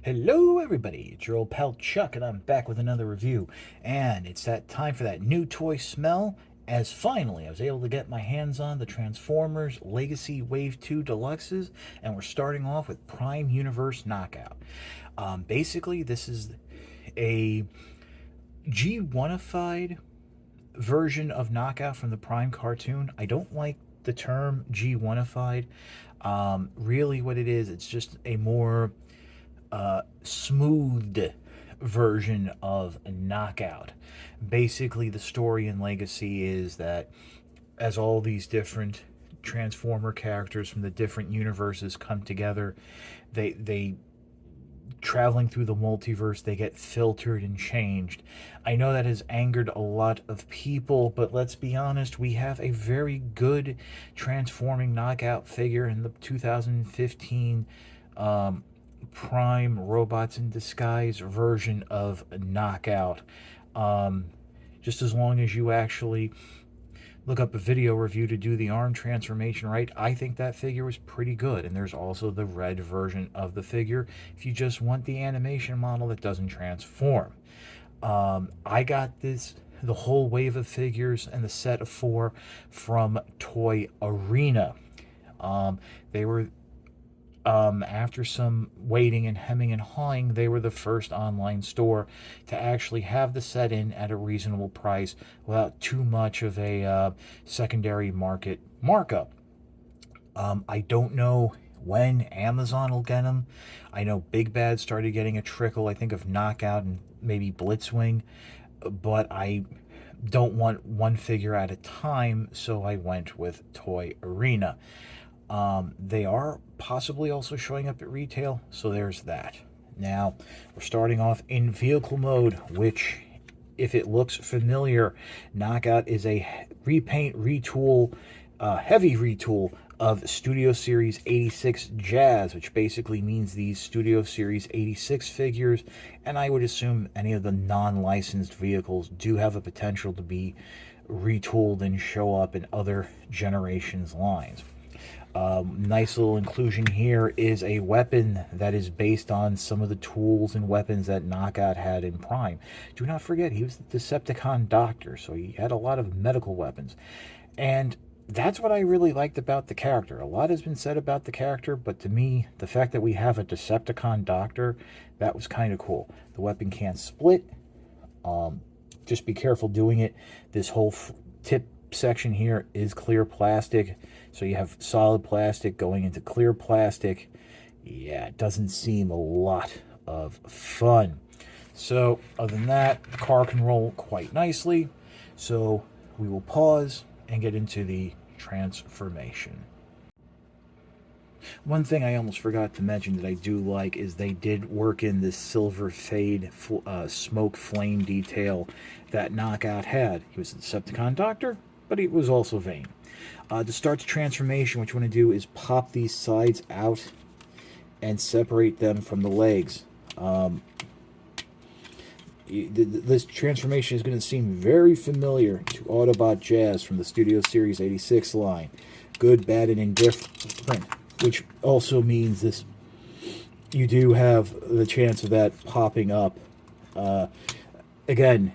Hello, everybody. It's your old pal Chuck, and I'm back with another review. And it's that time for that new toy smell. As finally, I was able to get my hands on the Transformers Legacy Wave 2 Deluxes, and we're starting off with Prime Universe Knockout. Basically, this is a G1ified version of Knockout from the Prime cartoon. I don't like the term G1ified. Really, what it is, it's just a more smoothed version of Knockout. Basically, the story in Legacy is that as all these different Transformer characters from the different universes come together, they traveling through the multiverse, they get filtered and changed. I know that has angered a lot of people, but let's be honest, we have a very good transforming Knockout figure in the 2015 Prime Robots in Disguise version of Knockout. Um, just as long as you actually look up a video review to do the arm transformation right, I think that figure was pretty good. And there's also the red version of the figure if you just want the animation model that doesn't transform. I got the whole wave of figures and the set of 4 from Toy Arena. They were after some waiting and hemming and hawing, they were the first online store to actually have the set in at a reasonable price without too much of a secondary market markup. I don't know when Amazon will get them. I know Big Bad started getting a trickle, I think, of Knockout and maybe Blitzwing, but I don't want one figure at a time, so I went with Toy Arena. They are possibly also showing up at retail, so there's that. Now, we're starting off in vehicle mode, which, if it looks familiar, Knockout is a repaint, retool, heavy retool of Studio Series 86 Jazz, which basically means these Studio Series 86 figures, and I would assume any of the non-licensed vehicles do have a potential to be retooled and show up in other generations' lines. Nice little inclusion here is a weapon that is based on some of the tools and weapons that Knockout had in Prime. Do not forget, he was the Decepticon doctor, so he had a lot of medical weapons. And that's what I really liked about the character. A lot has been said about the character, but to me, the fact that we have a Decepticon doctor, that was kind of cool. The weapon can't split. Just be careful doing it. This whole tip section here is clear plastic, so you have solid plastic going into clear plastic. Yeah, it doesn't seem a lot of fun. So other than that, the car can roll quite nicely, so we will pause and get into the transformation. One thing I almost forgot to mention that I do like is they did work in this silver fade smoke flame detail that Knockout had. He was the Decepticon doctor, but he was also Vane. To start the transformation, what you want to do is pop these sides out and separate them from the legs. This transformation is going to seem very familiar to Autobot Jazz from the Studio Series 86 line. Good, bad, and indifferent, which also means this you do have the chance of that popping up. Again,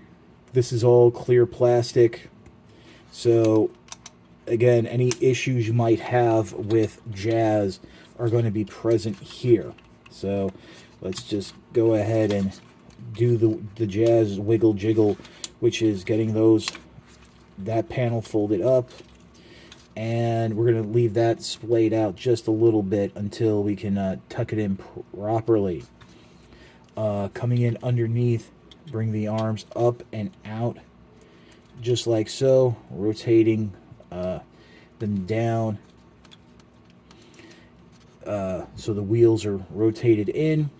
this is all clear plastic, so again, any issues you might have with Jazz are going to be present here. So let's just go ahead and do the Jazz wiggle jiggle, which is getting that panel folded up, and we're going to leave that splayed out just a little bit until we can tuck it in properly. Coming in underneath, bring the arms up and out just like so, rotating them down so the wheels are rotated in.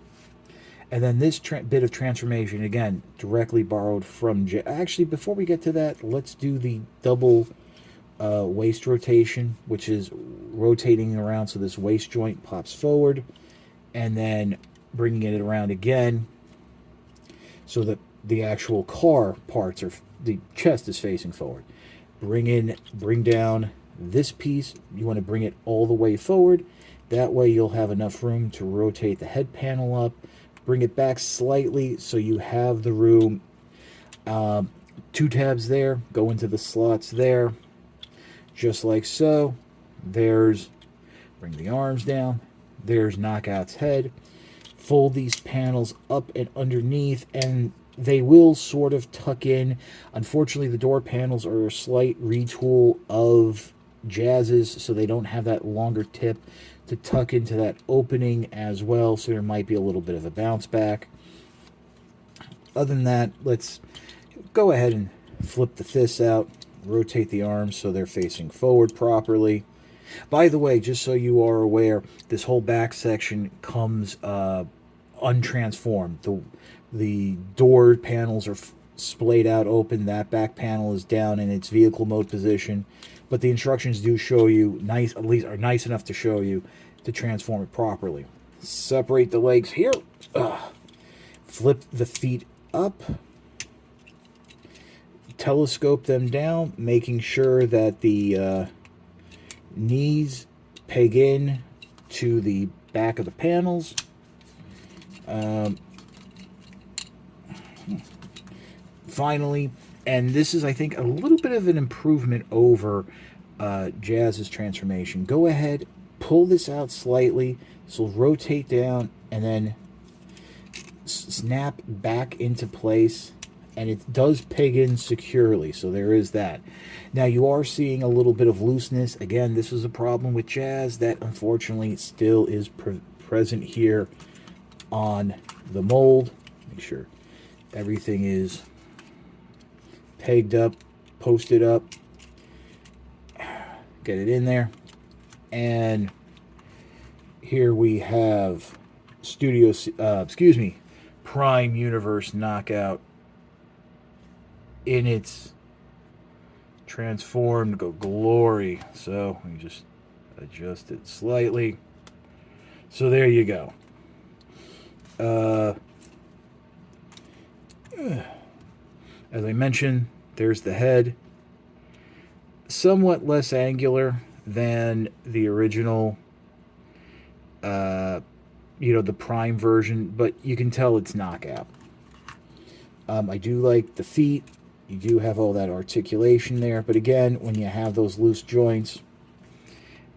And then this bit of transformation, again, directly borrowed from... Actually, before we get to that, let's do the double waist rotation, which is rotating around so this waist joint pops forward, and then bringing it around again so that the actual car parts the chest is facing forward. Bring down this piece. You want to bring it all the way forward. That way you'll have enough room to rotate the head panel up, Bring it back slightly so you have the room. 2 tabs there, go into the slots there, just like so. There's, bring the arms down, there's Knockout's head. Fold these panels up and underneath, and they will sort of tuck in. Unfortunately, the door panels are a slight retool of Jazz's, so they don't have that longer tip to tuck into that opening as well, so there might be a little bit of a bounce back. Other than that, let's go ahead and flip the fists out, rotate the arms so they're facing forward properly. By the way, just so you are aware, this whole back section comes untransformed. The door panels are splayed out open. That back panel is down in its vehicle mode position, but the instructions do show you, at least are nice enough to show you to transform it properly. Separate the legs here. Flip the feet up. Telescope them down, making sure that the knees peg in to the back of the panels. Finally, and this is, I think, a little bit of an improvement over Jazz's transformation. Go ahead, pull this out slightly, so rotate down, and then snap back into place. And it does peg in securely, so there is that. Now, you are seeing a little bit of looseness. Again, this is a problem with Jazz that, unfortunately, still is present here on the mold. Make sure everything is pegged up, posted up. Get it in there. And here we have Prime Universe Knockout in its transformed glory. So we just adjust it slightly. So there you go. As I mentioned, there's the head. Somewhat less angular than the original, the Prime version, but you can tell it's Knockout. I do like the feet. You do have all that articulation there, but again, when you have those loose joints,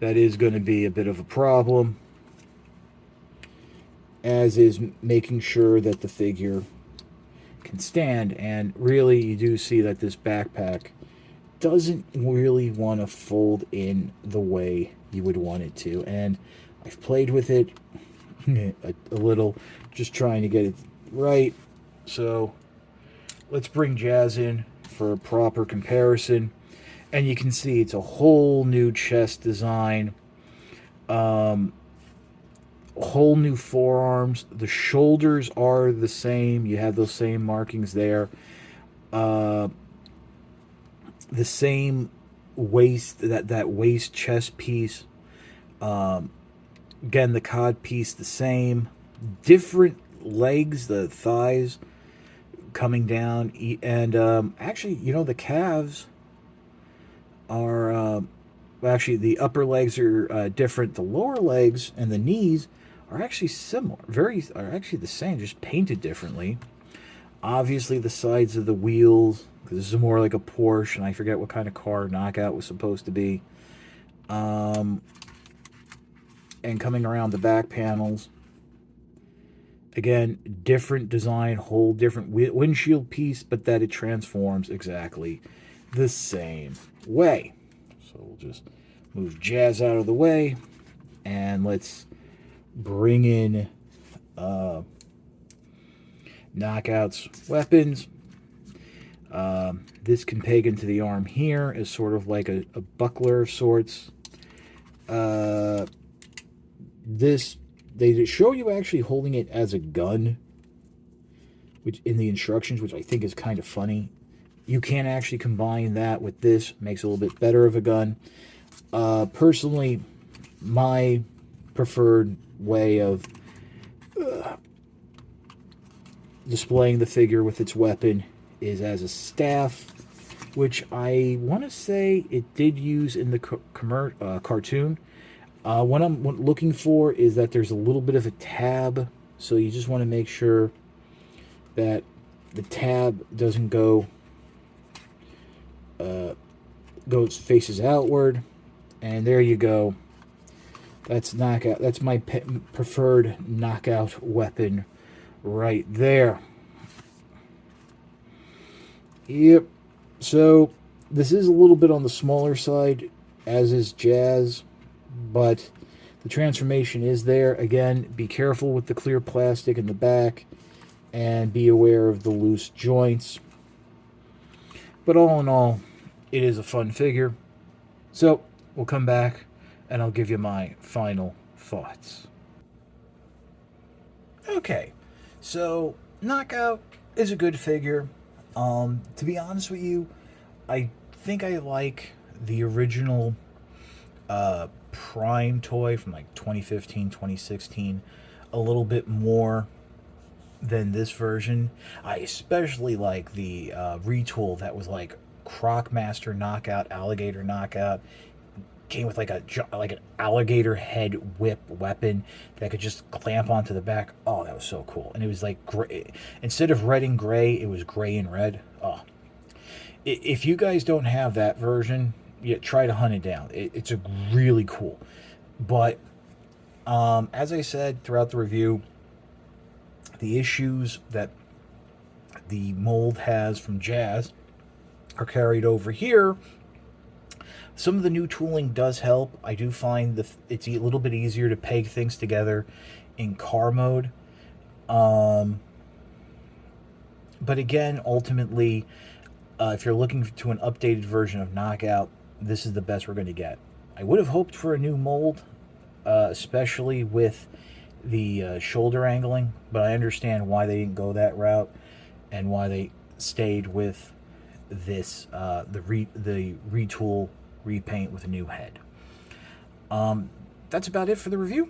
that is going to be a bit of a problem, as is making sure that the figure can stand. And really, you do see that this backpack doesn't really want to fold in the way you would want it to. And I've played with it a little, just trying to get it right. So let's bring Jazz in for a proper comparison. And you can see it's a whole new chest design. Whole new forearms. The shoulders are the same. You have those same markings there. The same waist, that waist chest piece. Again, the cod piece the same. Different legs, the thighs coming down, and actually, the calves are actually, the upper legs are different. The lower legs and the knees are actually similar, are actually the same, just painted differently. Obviously, the sides of the wheels, because this is more like a Porsche, and I forget what kind of car Knockout was supposed to be. And coming around the back panels, again, different design, whole different windshield piece, but that it transforms exactly the same way. So we'll just move Jazz out of the way, and let's bring in Knockout's weapons. This can peg into the arm here as sort of like a buckler of sorts. This, they show you actually holding it as a gun, which in the instructions, which I think is kind of funny. You can actually combine that with this, makes it a little bit better of a gun. Personally, my preferred way of displaying the figure with its weapon is as a staff, which I want to say it did use in the cartoon. What I'm looking for is that there's a little bit of a tab So you just want to make sure that the tab doesn't goes faces outward. And there you go. That's knockout. That's my preferred knockout weapon right there. Yep. So this is a little bit on the smaller side, as is Jazz, but the transformation is there. Again, be careful with the clear plastic in the back and be aware of the loose joints. But all in all, it is a fun figure. So we'll come back and I'll give you my final thoughts. Okay, so Knockout is a good figure. To be honest with you, I think I like the original Prime toy from like 2015, 2016 a little bit more than this version. I especially like the retool that was like Crocmaster Knockout, Alligator Knockout. Came with like an alligator head whip weapon that could just clamp onto the back. Oh, that was so cool. And it was like gray. Instead of red and gray, it was gray and red. Oh, if you guys don't have that version, yeah, try to hunt it down. It's a really cool. But as I said throughout the review, the issues that the mold has from Jazz are carried over here. Some of the new tooling does help. I do find it's a little bit easier to peg things together in car mode. But again, ultimately, if you're looking to an updated version of Knockout, this is the best we're going to get. I would have hoped for a new mold, especially with the shoulder angling, but I understand why they didn't go that route and why they stayed with this the retool repaint with a new head. That's about it for the review.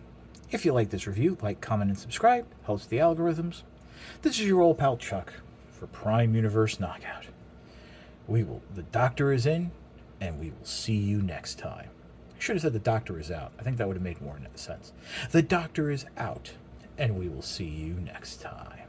If you like this review, like, comment, and subscribe. Helps the algorithms. This is your old pal Chuck for Prime Universe Knockout. The doctor is in, and we will see you next time. I should have said the doctor is out. I think that would have made more sense. The doctor is out, and we will see you next time.